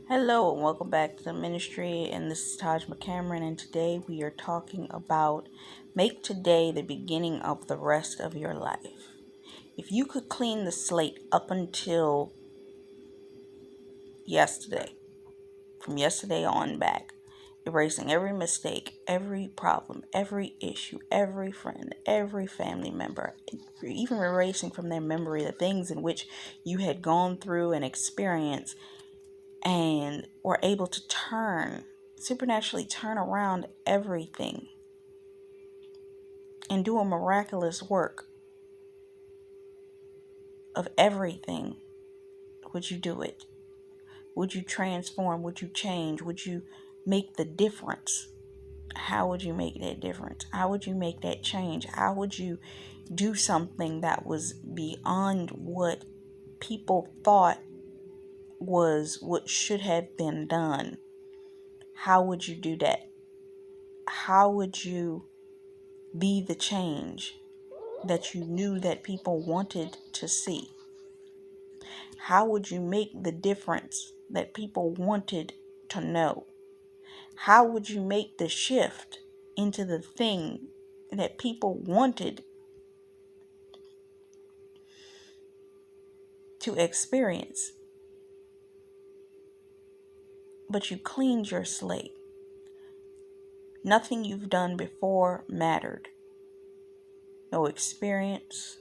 Hello and welcome back to the ministry, and this is Taj McCameron, and today we are talking about make today the beginning of the rest of your life. If you could clean the slate up until yesterday, from yesterday on back, erasing every mistake, every problem, every issue, every friend, every family member, even erasing from their memory the things in which you had gone through and experienced and were able to supernaturally turn around everything and do a miraculous work of everything, would you do it? Would you transform? Would you change? Would you make the difference? How would you make that difference? How would you make that change? How would you do something that was beyond what people thought was what should have been done? How would you do that? How would you be the change that you knew that people wanted to see? How would you make the difference that people wanted to know? How would you make the shift into the thing that people wanted to experience? But you cleaned your slate. Nothing you've done before mattered. No experience,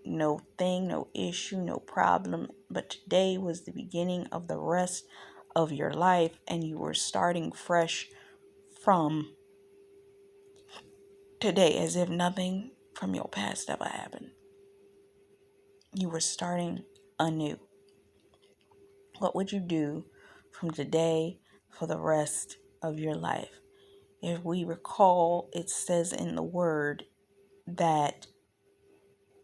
no thing, no issue, no problem. But today was the beginning of the rest of your life, and you were starting fresh from today as if nothing from your past ever happened. You were starting anew. What would you do from today for the rest of your life? If we recall, it says in the word that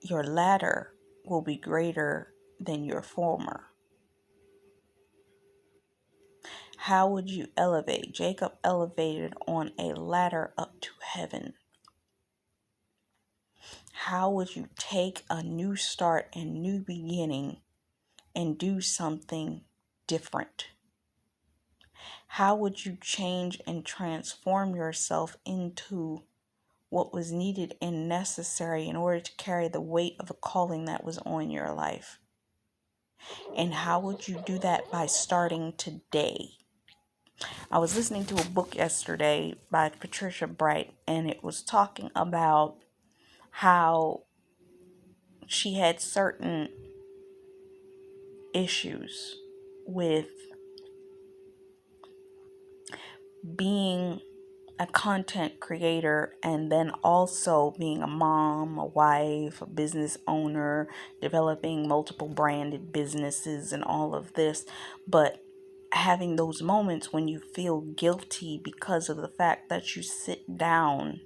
your latter will be greater than your former. How would you elevate? Jacob elevated on a ladder up to heaven. How would you take a new start and new beginning and do something different? How would you change and transform yourself into what was needed and necessary in order to carry the weight of the calling that was on your life? And how would you do that? By starting today. I was listening to a book yesterday by Patricia Bright, and it was talking about how she had certain issues with being a content creator and then also being a mom, a wife, a business owner, developing multiple branded businesses and all of this, but having those moments when you feel guilty because of the fact that you sit down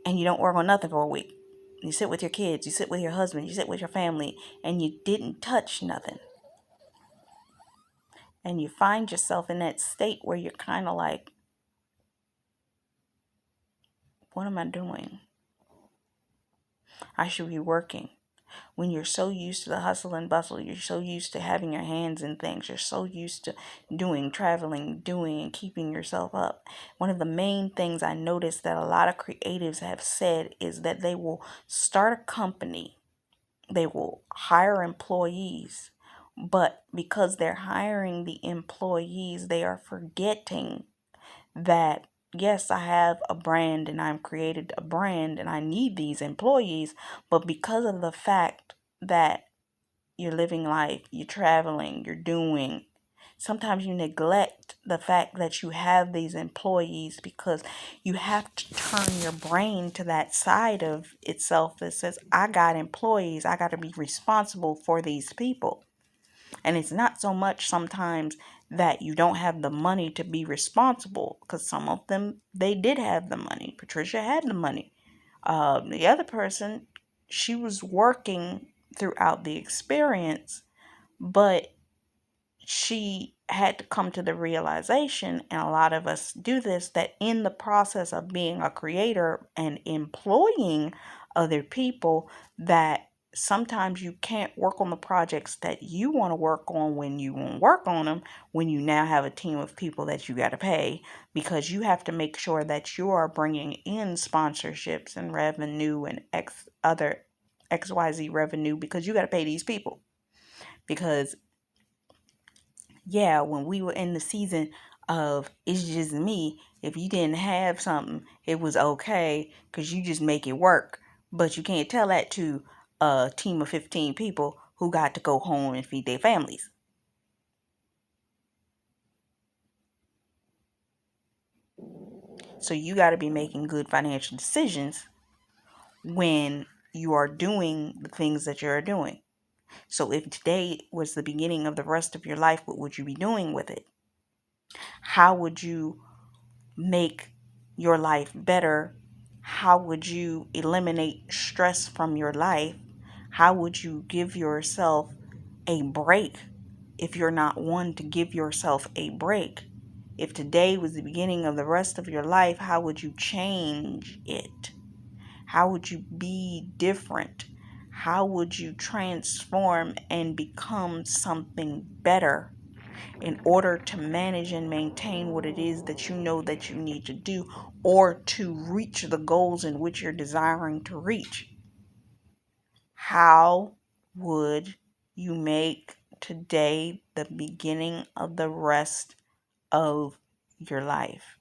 and you don't work on nothing for a week. You sit with your kids, you sit with your husband, you sit with your family, and you didn't touch nothing. And you find yourself in that state where you're kind of like, what am I doing? I should be working. When you're so used to the hustle and bustle, you're so used to having your hands in things, you're so used to doing, traveling, doing, and keeping yourself up. One of the main things I noticed that a lot of creatives have said is that they will start a company, they will hire employees, but because they're hiring the employees, they are forgetting that yes, I have a brand and I've created a brand and I need these employees, but because of the fact that you're living life, you're traveling, you're doing, sometimes you neglect the fact that you have these employees because you have to turn your brain to that side of itself that says, I got employees, I got to be responsible for these people. And it's not so much sometimes that you don't have the money to be responsible, because some of them, they did have the money. Patricia had the money. The other person, she was working throughout the experience, but she had to come to the realization, and a lot of us do this, that in the process of being a creator and employing other people, that sometimes you can't work on the projects that you want to work on when you want to work on them, when you now have a team of people that you got to pay, because you have to make sure that you are bringing in sponsorships and revenue and other XYZ revenue, because you got to pay these people. Because yeah, when we were in the season of It's Just Me, if you didn't have something, it was okay because you just make it work. But you can't tell that to a team of 15 people who got to go home and feed their families. So you got to be making good financial decisions when you are doing the things that you're doing. So if today was the beginning of the rest of your life, what would you be doing with it? How would you make your life better? How would you eliminate stress from your life? How would you give yourself a break if you're not one to give yourself a break? If today was the beginning of the rest of your life, how would you change it? How would you be different? How would you transform and become something better in order to manage and maintain what it is that you know that you need to do, or to reach the goals in which you're desiring to reach? How would you make today the beginning of the rest of your life?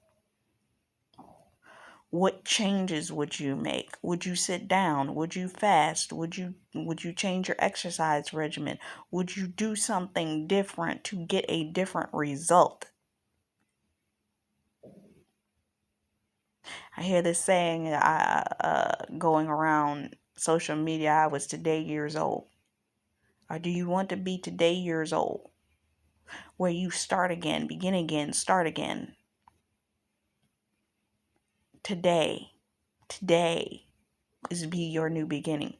What changes would you make? Would you sit down? Would you fast? Would you change your exercise regimen? Would you do something different to get a different result? I hear this saying going around social media, I was today years old. Or do you want to be today years old? Where you start again, begin again, start again. Today is be your new beginning.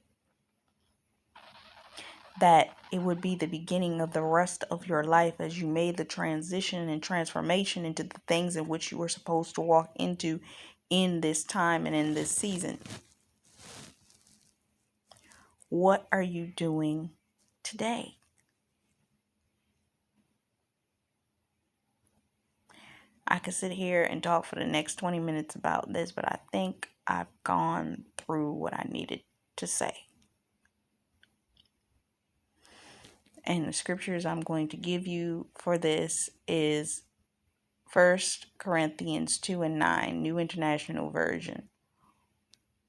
That it would be the beginning of the rest of your life as you made the transition and transformation into the things in which you were supposed to walk into in this time and in this season. What are you doing today? I could sit here and talk for the next 20 minutes about this, but I think I've gone through what I needed to say. And the scriptures I'm going to give you for this is 1 Corinthians 2 and 9, New International Version.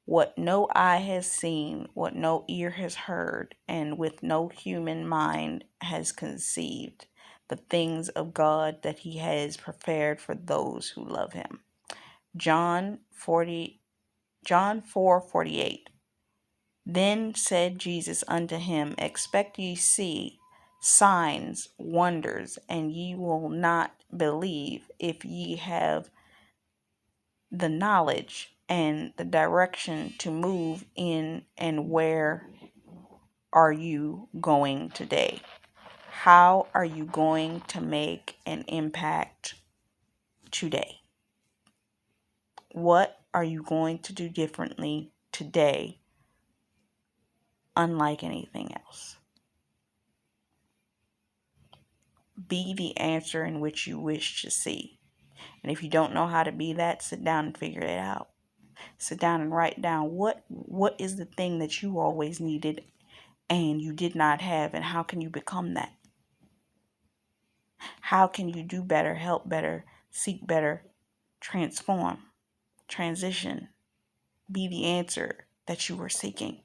What no eye has seen, what no ear has heard, and with no human mind has conceived, the things of God that he has prepared for those who love him. John 4:48. Then said Jesus unto him, Expect ye see signs, wonders, and ye will not believe if ye have the knowledge and the direction to move in. And where are you going today? How are you going to make an impact today? What are you going to do differently today, unlike anything else? Be the answer in which you wish to see. And if you don't know how to be that, sit down and figure it out. Sit down and write down what is the thing that you always needed and you did not have, and how can you become that? How can you do better, help better, seek better, transform, transition, be the answer that you were seeking,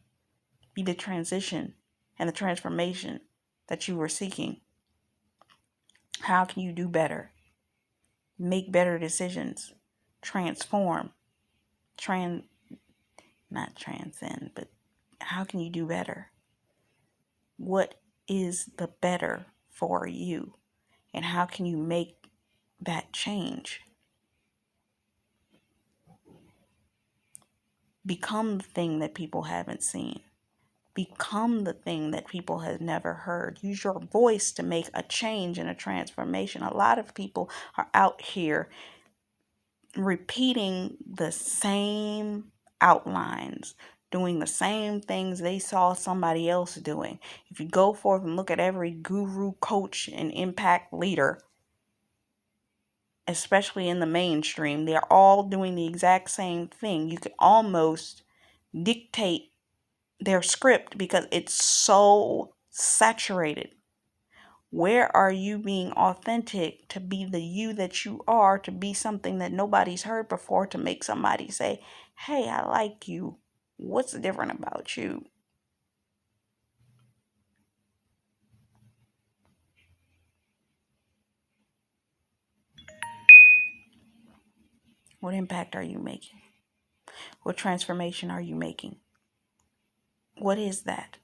be the transition and the transformation that you were seeking? How can you do better, make better decisions, transform, not transcend, but how can you do better? What is the better for you? And how can you make that change? Become the thing that people haven't seen. Become the thing that people have never heard. Use your voice to make a change and a transformation. A lot of people are out here repeating the same outlines, doing the same things they saw somebody else doing. If you go forth and look at every guru, coach, and impact leader, especially in the mainstream, they're all doing the exact same thing. You could almost dictate their script because it's so saturated. Where are you being authentic to be the you that you are, to be something that nobody's heard before, to make somebody say, hey, I like you. What's different about you? What impact are you making? What transformation are you making? What is that?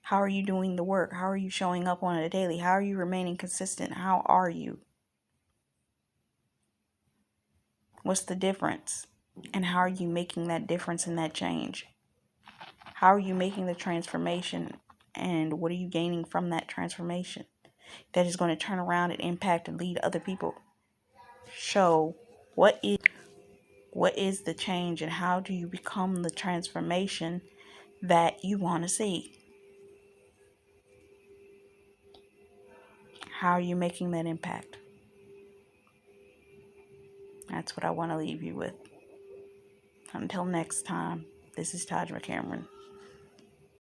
How are you doing the work? How are you showing up on a daily? How are you remaining consistent? How are you? What's the difference? And how are you making that difference and that change? How are you making the transformation? And what are you gaining from that transformation that is going to turn around and impact and lead other people? Show what is the change, and how do you become the transformation that you want to see? How are you making that impact? That's what I want to leave you with. Until next time, this is Taj McCameron.